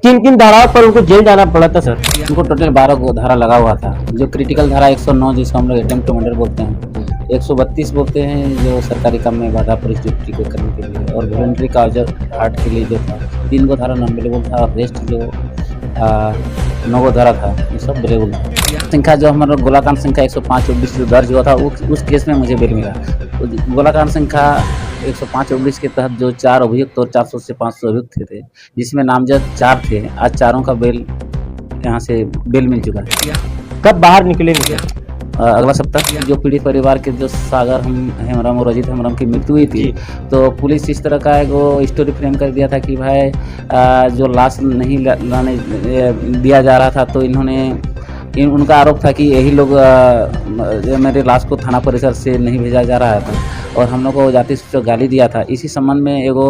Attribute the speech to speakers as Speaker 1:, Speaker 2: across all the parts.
Speaker 1: किन किन धाराओं पर उनको जेल जाना पड़ा था सर?
Speaker 2: उनको टोटल 12 धारा लगा हुआ था। जो क्रिटिकल धारा 109 जिसको हम लोग अटेम्प्ट टू मर्डर बोलते हैं, 132 बोलते हैं जो सरकारी काम में बाधा पुलिस ड्यूटी को करने के लिए, और वॉलंटरी काउजर हार्ट के लिए जो था 3 गो धारा नॉन अवेलेबल था, और रेस्ट जो 9 गो धारा था ये सब अवेलेबल था। संख्या जो हमारा गोलाकांड संख्या 105/19 जो दर्ज हुआ था उस केस में मुझे बेल मिला। तो गोलाकांड संख्या 105/19 के तहत जो 4 अभियुक्त और 400 से 500 अभियुक्त थे, जिसमें नामजद 4 थे। आज चारों का बेल यहाँ से बेल मिल चुका है।
Speaker 1: कब बाहर निकलेंगे?
Speaker 2: अगला सप्ताह। जो पीड़ित परिवार के जो सागर हेमराम और अजीत हेमराम की मृत्यु हुई थी, तो पुलिस इस तरह का एक स्टोरी फ्रेम कर दिया था कि भाई जो लाश नहीं लाने दिया जा रहा था, तो उनका आरोप था कि यही लोग मेरे लाश को थाना परिसर से नहीं भेजा जा रहा था, और हम लोग को जाति सूचक गाली दिया था। इसी संबंध में एगो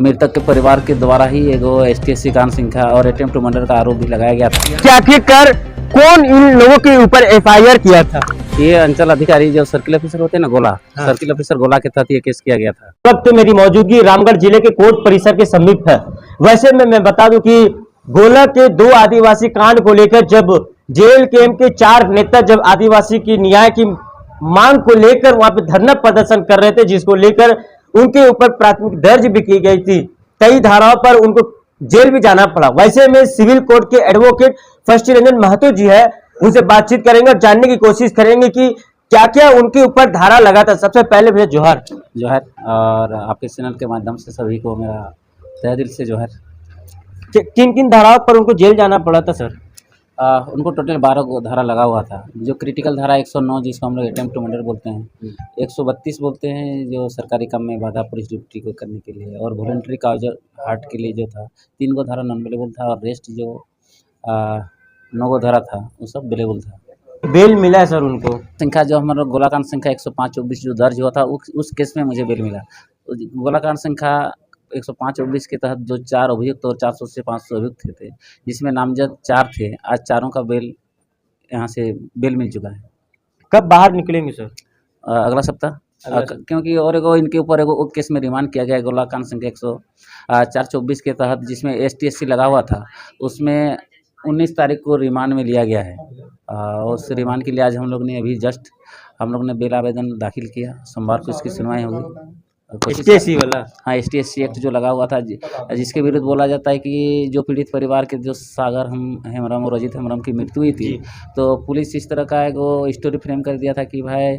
Speaker 2: मृतक के परिवार के द्वारा ही एगो STSC कांड संख्या और अटेम्प्ट टू मर्डर का आरोप भी लगाया गया था।
Speaker 1: क्या आखिरकार कौन इन लोगों के ऊपर FIR किया था?
Speaker 2: ये अंचल अधिकारी जो सर्किल ऑफिसर होते हैं ना, गोला, सर्किल ऑफिसर गोला के तहत ये केस किया गया था।
Speaker 1: वक्त मेरी मौजूदगी रामगढ़ जिले के कोर्ट परिसर के समीप है। वैसे में मैं बता दूं कि गोला के 2 आदिवासी कांड को लेकर जब जेल कैंप के 4 नेता जब आदिवासी की न्याय की मांग को लेकर वहां पे धरना प्रदर्शन कर रहे थे, जिसको लेकर उनके ऊपर प्राथमिक दर्ज भी की गई थी, कई धाराओं पर उनको जेल भी जाना पड़ा। वैसे में सिविल कोर्ट के एडवोकेट फर्स्ट रंजन महतो जी है, उनसे बातचीत करेंगे और जानने की कोशिश करेंगे कि क्या क्या उनके ऊपर धारा लगा था। सबसे पहले भैया जोहर।
Speaker 2: और आपके चैनल के माध्यम से सभी को मेरा तहे दिल से जोहर।
Speaker 1: किन किन धाराओं पर उनको जेल जाना पड़ा था सर?
Speaker 2: उनको टोटल 12 धारा लगा हुआ था। जो क्रिटिकल धारा 109 जिसको हम लोग अटेम्प्ट टू मर्डर बोलते हैं, 132 बोलते हैं जो सरकारी काम में बाधा पुलिस ड्यूटी को करने के लिए, और वॉलंटरी काउजर हार्ट के लिए जो था 3 गो धारा नॉन अवेलेबल था, और रेस्ट जो 9 गो धारा था वो सब अवेलेबल था।
Speaker 1: बेल मिला है सर उनको? संख्या
Speaker 2: जो हमारा गोलाकांड संख्या 105/19 जो दर्ज हुआ था उस केस में मुझे बेल मिला। गोलाकांड संख्या 105/19 के तहत जो 4 अभियुक्त और 400 से 500 अभियुक्त थे, जिसमें नामजद 4 थे। आज चारों का बेल यहाँ से बेल मिल चुका है।
Speaker 1: कब बाहर निकलेंगे सर?
Speaker 2: अगला सप्ताह। क्योंकि और एगो इनके ऊपर एगो केस में रिमांड किया गया है गोलाकांड संख्या 104/24 के तहत, जिसमें STSC लगा हुआ था। उसमें 19 तारीख को रिमांड में लिया गया है। उस रिमांड के लिए आज हम लोग ने अभी जस्ट हम लोग ने बेल आवेदन दाखिल किया। सोमवार को इसकी सुनवाई होगी।
Speaker 1: STSC वाला?
Speaker 2: हाँ, STSC एक्ट जो लगा हुआ था, जिसके विरुद्ध बोला जाता है कि जो पीड़ित परिवार के जो सागर हेमराम और अजीत हेमराम की मृत्यु हुई थी, तो पुलिस इस तरह का एक स्टोरी फ्रेम कर दिया था कि भाई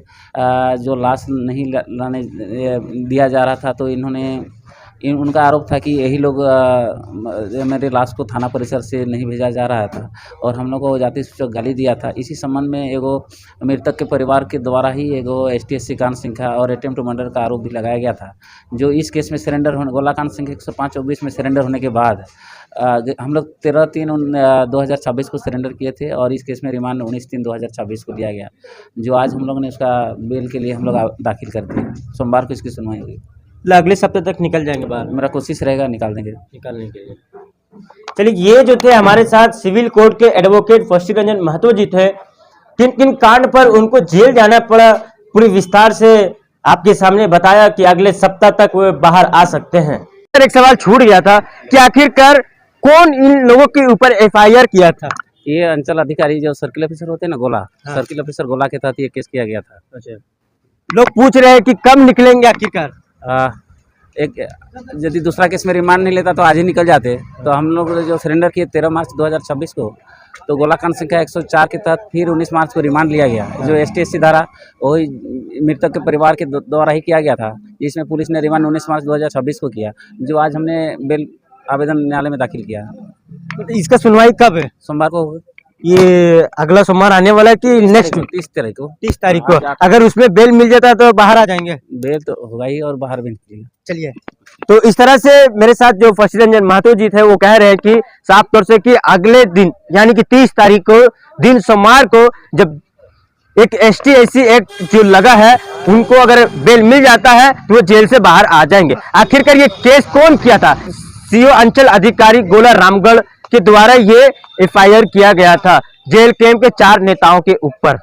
Speaker 2: जो लाश नहीं लाने दिया जा रहा था, तो उनका आरोप था कि यही लोग मेरे लाश को थाना परिसर से नहीं भेजा जा रहा था, और हम लोग को जाति सूचक गाली दिया था। इसी संबंध में एगो मृतक के परिवार के द्वारा ही एगो STSC कांड संख्या और अटेम्प्ट टू मर्डर का आरोप भी लगाया गया था। जो इस केस में सरेंडर होने, गोलाकांड संख्या 105/19 में सरेंडर होने के बाद हम लोग 13/3/2026 को सरेंडर किए थे, और इस केस में रिमांड 19/3/2026 को दिया गया, जो आज हम लोग ने उसका बेल के लिए हम लोग दाखिल कर दिए। सोमवार को इसकी सुनवाई होगी।
Speaker 1: अगले सप्ताह तक निकल जाएंगे बाहर?
Speaker 2: मेरा कोशिश रहेगा निकालने के लिए।
Speaker 1: चलिए, ये जो थे हमारे साथ सिविल कोर्ट के एडवोकेट फर्स्ट रंजन महतो जी थे। किन किन कांड पर उनको जेल जाना पड़ा पूरी विस्तार से आपके सामने बताया कि अगले सप्ताह तक वो बाहर आ सकते हैं। एक सवाल छूट गया था कि आखिरकार कौन इन लोगों के ऊपर FIR किया था?
Speaker 2: ये अंचल अधिकारी जो सर्किल ऑफिसर होते हैं ना, गोला, सर्किल ऑफिसर गोला के तहत ये केस किया गया था।
Speaker 1: अच्छा, लोग पूछ रहे हैं कि कब निकलेंगे आखिरकार?
Speaker 2: यदि दूसरा केस में रिमांड नहीं लेता तो आज ही निकल जाते। तो हम लोग जो सरेंडर किए 13 मार्च 2026 को, तो गोलाकांड संख्या 104 के तहत फिर 19 मार्च को रिमांड लिया गया। जो STSC धारा वही मृतक के परिवार के द्वारा ही किया गया था, जिसमें पुलिस ने रिमांड 19 मार्च 2026 को किया, जो आज हमने बेल आवेदन न्यायालय में दाखिल किया।
Speaker 1: तो इसका सुनवाई कब है?
Speaker 2: सोमवार को होगी।
Speaker 1: ये अगला सोमवार आने वाला है कि नेक्स्ट?
Speaker 2: 30 तारीख को।
Speaker 1: 30 तारीख को। अगर उसमें बेल मिल जाता है तो बाहर आ जाएंगे?
Speaker 2: बेल तो होगा ही और बाहर भी निकलेगा।
Speaker 1: चलिए, तो इस तरह से मेरे साथ जो फर्स्ट रंजन महतो जी थे वो कह रहे हैं कि साफ तौर से कि अगले दिन यानी कि 30 तारीख को दिन सोमवार को जब एक STSC एक्ट जो लगा है, उनको अगर बेल मिल जाता है तो वो जेल से बाहर आ जाएंगे। आखिरकार ये केस कौन किया था? CO अंचल अधिकारी गोला रामगढ़ के द्वारा ये FIR किया गया था जेल कैंप के 4 नेताओं के ऊपर।